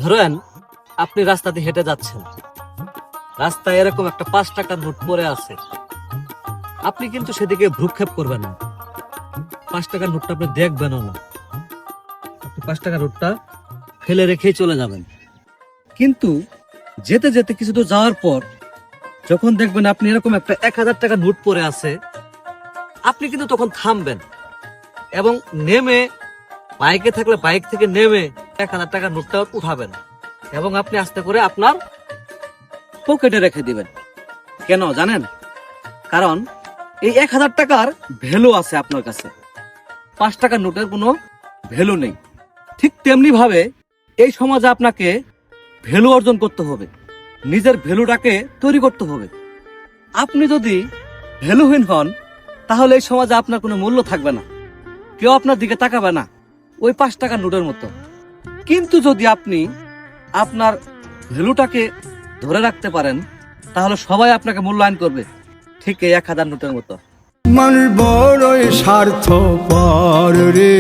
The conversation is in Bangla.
ধরেন আপনি রাস্তা দিয়ে হেঁটে যাচ্ছেন, রাস্তায় এরকম একটা 5 টাকার নোট পড়ে আছে, আপনি কিন্তু সেদিকে ভ্রুক্ষেপ করবেন না। 5 টাকার নোটটা আপনি দেখবেনও না, আপনি 5 টাকার নোটটা ফেলে রেখেই চলে যাবেন। কিন্তু যেতে যেতে কিছু দূর যাওয়ার পর যখন দেখবেন আপনি এরকম একটা 1000 টাকার নোট পড়ে আছে, আপনি কিন্তু তখন থামবেন এবং নেমে, বাইকে থাকলে বাইক থেকে নেমে 1000 টাকার নোটটা উঠাবেন এবং আপনি আস্তে করে আপনার পকেটে রেখে দিবেন। কেন জানেন? কারণ এই 1000 টাকার ভ্যালু আছে আপনার কাছে, 5 টাকার নোটের কোনো ভ্যালু নেই। ঠিক তেমনি ভাবে এই সমাজে আপনাকে ভ্যালু অর্জন করতে হবে, নিজের ভ্যালুটাকে তৈরি করতে হবে। আপনি যদি ভ্যালুহীন হন তাহলে এই সমাজে আপনার কোনো মূল্য থাকবে না, কেউ আপনার দিকে তাকাবে না, ওই 5 টাকার নোটের মতো। কিন্তু যদি আপনি আপনার ভ্যালুটাকে ধরে রাখতে পারেন তাহলে সবাই আপনাকে মূল্যায়ন করবে, ঠিক এই 1000 নোটের মতো। মানুষ বড়ই স্বার্থপর রে।